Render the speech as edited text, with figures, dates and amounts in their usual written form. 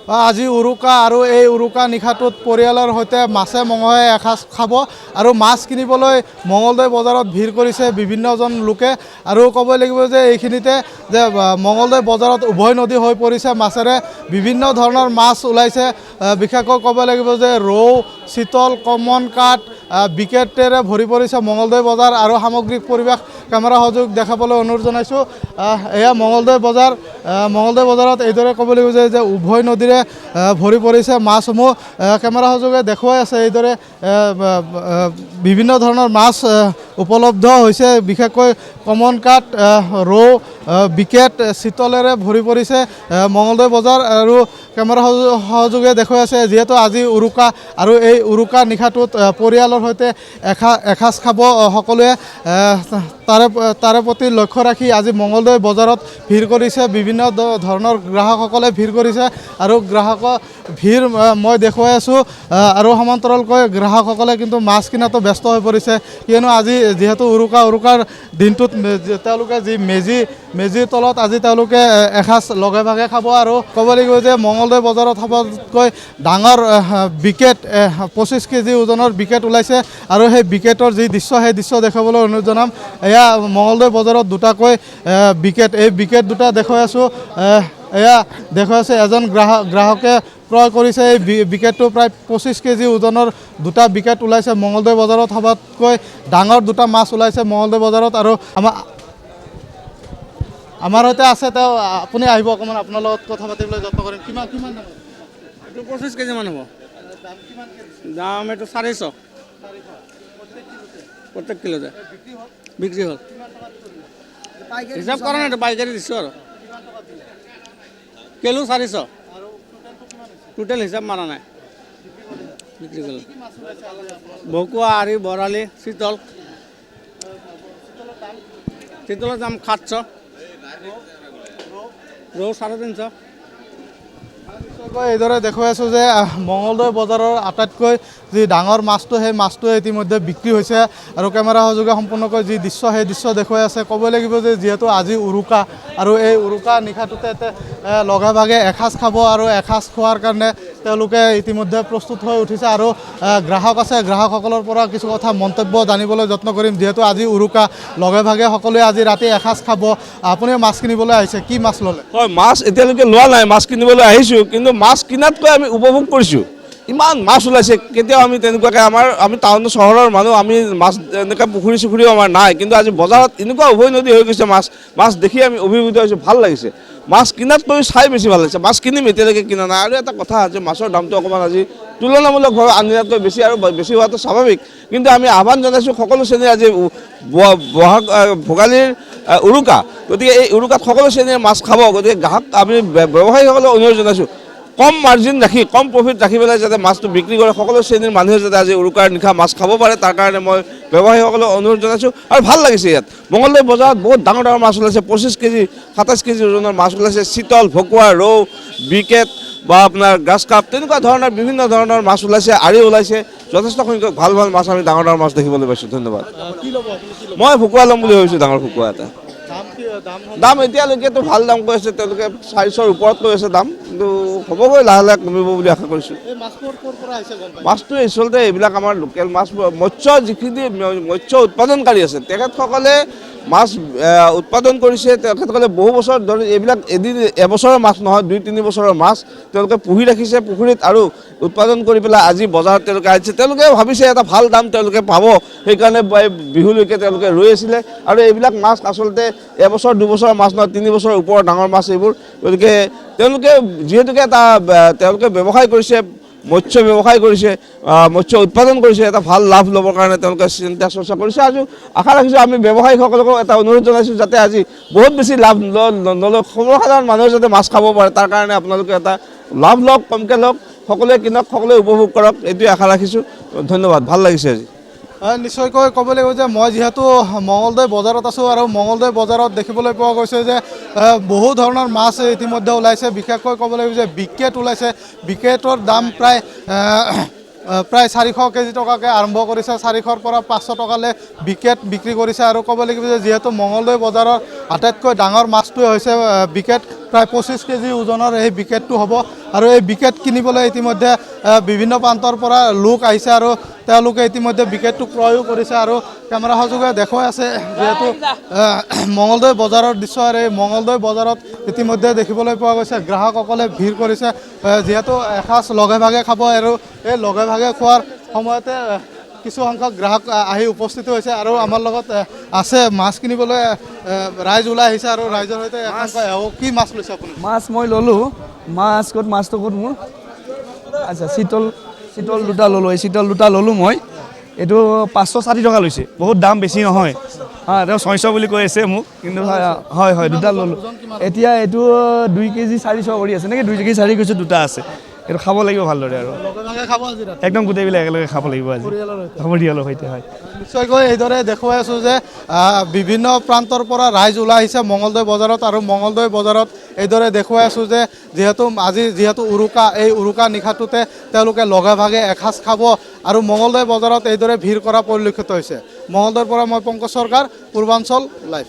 আজি উৰুকা আৰু এই উৰুকা নিশাটোত পৰিয়ালৰ সৈতে মাছে মঙহে এসাঁজ খাব আৰু মাছ কিনিবলৈ মঙলদৈ বজাৰত ভিৰ কৰিছে বিভিন্নজন লোকে আৰু ক'ব লাগিব যে এইখিনিতে যে মঙলদৈ বজাৰত উভয় নদী হৈ পৰিছে মাছেৰে বিভিন্ন ধৰণৰ মাছ ওলাইছে বিশেষকৈ ক'ব লাগিব যে ৰৌ চিতল কমন কাঠ বিকেটেৰে ভৰি পৰিছে মঙলদৈ বজাৰ আৰু সামগ্ৰিক পৰিৱেশ কেমেৰা সহযোগ দেখাবলৈ অনুৰোধ জনাইছোঁ এয়া মঙলদৈ বজাৰত এইদৰে ক'ব লাগিব যে উভয় নদীৰে ভৰি পৰিছে মাছসমূহ কেমেৰা সহযোগে দেখুৱাই আছে এইদৰে বিভিন্ন ধৰণৰ মাছ উপলব্ধ হৈছে বিশেষকৈ কমন কাঠ ৰৌ বিকেট চিতলেৰে ভৰি পৰিছে মঙলদৈ বজাৰ আৰু কেমেৰা সহযোগে দেখুৱাই আছে যিহেতু আজি উৰুকা আৰু এই উৰুকা নিশাটোত পৰিয়ালৰ সৈতে এসাঁজ খাব সকলোৱে তাৰে প্ৰতি লক্ষ্য ৰাখি আজি মঙলদৈ বজাৰত ভিৰ কৰিছে বিভিন্ন ধৰণৰ গ্ৰাহকসকলে ভিৰ কৰিছে আৰু গ্ৰাহকৰ ভিৰ মই দেখুৱাই আছোঁ আৰু সমান্তৰালকৈ গ্ৰাহকসকলে কিন্তু মাছ কিনাতো ব্যস্ত হৈ পৰিছে কিয়নো আজি যিহেতু উৰুকাৰ দিনটোত তেওঁলোকে যি মেজিৰ তলত আজি তেওঁলোকে এসাঁজ লগে ভাগে খাব আৰু ক'ব লাগিব যে মঙলদৈ বজাৰত সবতকৈ ডাঙৰ বিকেট 25 কেজি ওজনৰ বিকেট ওলাইছে আৰু সেই বিকেটৰ যি দৃশ্য সেই দৃশ্য দেখাবলৈ অনুৰোধ জনাম এয়া মঙলদৈ বজাৰত দুটাকৈ বিকেট এই বিকেট দুটা দেখুৱাই আছোঁ এয়া দেখুৱাই আছে এজন গ্ৰাহকে ক্ৰয় কৰিছে এই বিকেটটো প্ৰায় 25 কেজি ওজনৰ দুটা বিকেট ওলাইছে মঙলদৈ বজাৰত সবতকৈ ডাঙৰ দুটা মাছ ওলাইছে মঙলদৈ বজাৰত আৰু আমাৰ সৈতে আছে তেওঁ আপুনি আহিব অকণমান আপোনাৰ লগত কথা পাতিবলৈ যত্ন কৰিম কিমান দাম এইটো 25 কেজি মান হ'ব দাম এইটো 450 প্ৰত্যেক কিলোতে বিক্ৰী হ'ল হিচাপ কৰা নাই পাইকাৰী দিছোঁ আৰু কিলো 400 টোটেল হিচাপ মাৰা নাই বিক্ৰী কৰিলোঁ ভকুৱা আৰি বৰালি চিতলৰ দাম 700 ৰৌ 350 এইদৰে দেখুৱাই আছোঁ যে মঙলদৈ বজাৰৰ আটাইতকৈ যি ডাঙৰ মাছটো সেই মাছটোৱে ইতিমধ্যে বিক্ৰী হৈছে আৰু কেমেৰা সহযোগে সম্পূৰ্ণকৈ যি দৃশ্য সেই দৃশ্য দেখুৱাই আছে ক'ব লাগিব যে যিহেতু আজি উৰুকা আৰু এই উৰুকা নিশাটোতে লগে ভাগে এসাঁজ খাব আৰু এসাঁজ খোৱাৰ কাৰণে তেওঁলোকে ইতিমধ্যে প্ৰস্তুত হৈ উঠিছে আৰু গ্ৰাহক আছে গ্ৰাহকসকলৰ পৰা কিছু কথা মন্তব্য জানিবলৈ যত্ন কৰিম যিহেতু আজি উৰুকা লগে ভাগে সকলোৱে আজি ৰাতি এসাঁজ খাব আপুনি মাছ কিনিবলৈ আহিছে কি মাছ ল'লে হয় মাছ এতিয়ালৈকে লোৱা নাই মাছ কিনিবলৈ আহিছোঁ কিন্তু মাছ কিনাতকৈ আমি উপভোগ কৰিছোঁ ইমান মাছ ওলাইছে কেতিয়াও আমি তেনেকুৱাকৈ আমি টাউন চহৰৰ মানুহ আমি মাছ এনেকৈ পুখুৰী চুখুৰীও আমাৰ নাই কিন্তু আজি বজাৰত এনেকুৱা উভয় নদী হৈ গৈছে মাছ দেখি আমি অভিভূত হৈছোঁ ভাল লাগিছে মাছ কিনাতকৈ চাই বেছি ভাল লাগিছে মাছ কিনিম এতিয়ালৈকে কিনা নাই আৰু এটা কথা যে মাছৰ দামটো অকণমান আজি তুলনামূলকভাৱে আনদিনাতকৈ বেছি আৰু বেছি হোৱাটো স্বাভাৱিক কিন্তু আমি আহ্বান জনাইছোঁ সকলো শ্ৰেণীৰ আজি ভোগালীৰ উৰুকা গতিকে এই উৰুকাত সকলো শ্ৰেণীৰ মাছ খাব গতিকে গ্ৰাহক আমি ব্যৱসায়ীসকলক অনুৰোধ জনাইছোঁ কম মাৰ্জিন ৰাখি কম প্ৰফিট ৰাখি পেলাই যাতে মাছটো বিক্ৰী কৰে সকলো শ্ৰেণীৰ মানুহে যাতে আজি উৰুকাৰ নিশা মাছ খাব পাৰে তাৰ কাৰণে মই ব্যৱসায়ীসকলক অনুৰোধ জনাইছোঁ আৰু ভাল লাগিছে ইয়াত মঙলদৈ বজাৰত বহুত ডাঙৰ মাছ ওলাইছে 25 কেজি 27 কেজি ওজনৰ মাছ ওলাইছে চিতল ভকুৱা ৰৌ বিকেট বা আপোনাৰ গ্ৰাছ কাপ তেনেকুৱা ধৰণৰ বিভিন্ন ধৰণৰ মাছ ওলাইছে আৰি ওলাইছে যথেষ্ট সংখ্যক ভাল মাছ আমি ডাঙৰ মাছ দেখিবলৈ পাইছোঁ ধন্যবাদ মই ভকুৱা ল'ম বুলি ভাবিছোঁ ডাঙৰ ভকুৱা এটা দাম এতিয়ালৈকেতো ভাল দাম কৈ আছে তেওঁলোকে 400ৰ ওপৰত কৈ আছে দাম কিন্তু হ'বগৈ লাহে লাহে কমিব বুলি আশা কৰিছোঁ মাছটো আচলতে এইবিলাক আমাৰ লোকেল মাছ যিখিনি মৎস্য উৎপাদনকাৰী আছে তেখেতসকলে মাছ উৎপাদন কৰিছে তেখেতসকলে বহু বছৰ ধৰি এইবিলাক এবছৰৰ মাছ নহয় 2-3 বছৰৰ মাছ তেওঁলোকে পুহি ৰাখিছে পুখুৰীত আৰু উৎপাদন কৰি পেলাই আজি বজাৰত তেওঁলোকে আহিছে তেওঁলোকে ভাবিছে এটা ভাল দাম তেওঁলোকে পাব সেইকাৰণে বিহুলৈকে তেওঁলোকে ৰৈ আছিলে আৰু এইবিলাক মাছ আচলতে এবছৰ 2 বছৰৰ মাছ নহয় 3 বছৰৰ ওপৰৰ ডাঙৰ মাছ এইবোৰ গতিকে তেওঁলোকে যিহেতুকে এটা তেওঁলোকে ব্যৱসায় কৰিছে মৎস্য ব্যৱসায় কৰিছে মৎস্য উৎপাদন কৰিছে এটা ভাল লাভ ল'বৰ কাৰণে তেওঁলোকে চিন্তা চৰ্চা কৰিছে আজি আশা ৰাখিছোঁ আমি ব্যৱসায়ীসকলকো এটা অনুৰোধ জনাইছোঁ যাতে আজি বহুত বেছি লাভ নলয় সৰ্বসাধাৰণ মানুহে যাতে মাছ খাব পাৰে তাৰ কাৰণে আপোনালোকে এটা লাভ লওক কমকৈ লওক সকলোৱে কিনক সকলোৱে উপভোগ কৰক এইটোৱে আশা ৰাখিছোঁ ধন্যবাদ ভাল লাগিছে আজি নিশ্চয়কৈ ক'ব লাগিব যে মই যিহেতু মঙলদৈ বজাৰত আছোঁ আৰু মঙলদৈ বজাৰত দেখিবলৈ পোৱা গৈছে যে বহু ধৰণৰ মাছ ইতিমধ্যে ওলাইছে বিশেষকৈ ক'ব লাগিব যে বিকেট ওলাইছে বিকেটৰ দাম প্ৰায় 400 কেজি টকাকৈ আৰম্ভ কৰিছে 400ৰ পৰা 500 টকালৈ বিকেট বিক্ৰী কৰিছে আৰু ক'ব লাগিব যে যিহেতু মঙলদৈ বজাৰৰ আটাইতকৈ ডাঙৰ মাছটোৱে হৈছে বিকেট প্ৰায় 25 কেজি ওজনৰ এই বিকেটটো হ'ব আৰু এই বিকেট কিনিবলৈ ইতিমধ্যে বিভিন্ন প্ৰান্তৰ পৰা লোক আহিছে আৰু তেওঁলোকে ইতিমধ্যে বিকেটটো ক্ৰয়ো কৰিছে আৰু কেমেৰা সহযোগে দেখুৱাই আছে যিহেতু মঙলদৈ বজাৰৰ দৃশ্য আৰু এই মঙলদৈ বজাৰত ইতিমধ্যে দেখিবলৈ পোৱা গৈছে গ্ৰাহকসকলে ভিৰ কৰিছে যিহেতু এসাঁজ লগে ভাগে খাব আৰু এই লগে ভাগে খোৱাৰ সময়তে কিছু সংখ্যক গ্ৰাহক আহি উপস্থিত হৈছে আৰু আমাৰ লগত আছে মাছ কিনিবলৈ ৰাইজ ওলাই আহিছে আৰু ৰাইজৰ সৈতে কি মাছ লৈছে আপুনি মাছ মই ল'লোঁ মাছটো ক'ত মোৰ আচ্ছা চিতল দুটা ল'লোঁ এই চিতল দুটা ল'লোঁ মই এইটো 560 টকা লৈছে বহুত দাম বেছি নহয় তেওঁ 600 বুলি কৈ আছে মোক কিন্তু হয় দুটা ল'লোঁ এতিয়া এইটো 2 কেজি 400 কৰি আছে নেকি 2 কেজি 4 কৈছোঁ দুটা আছে এইটো খাব লাগিব ভালদৰে আৰু একদম গোটেইবিলাক একেলগে খাব লাগিব আজি পৰিয়ালৰ সৈতে হয় নিশ্চয়কৈ এইদৰে দেখুৱাই আছোঁ যে বিভিন্ন প্ৰান্তৰ পৰা ৰাইজ ওলাই আহিছে মঙলদৈ বজাৰত আৰু মঙলদৈ বজাৰত এইদৰে দেখুৱাই আছোঁ যে যিহেতু উৰুকা এই উৰুকা নিশাটোতে তেওঁলোকে লগে ভাগে এসাঁজ খাব আৰু মঙলদৈ বজাৰত এইদৰে ভিৰ কৰা পৰিলক্ষিত হৈছে মঙলদৈৰ পৰা মই পংকজ চৰকাৰ পূৰ্বাঞ্চল লাইভ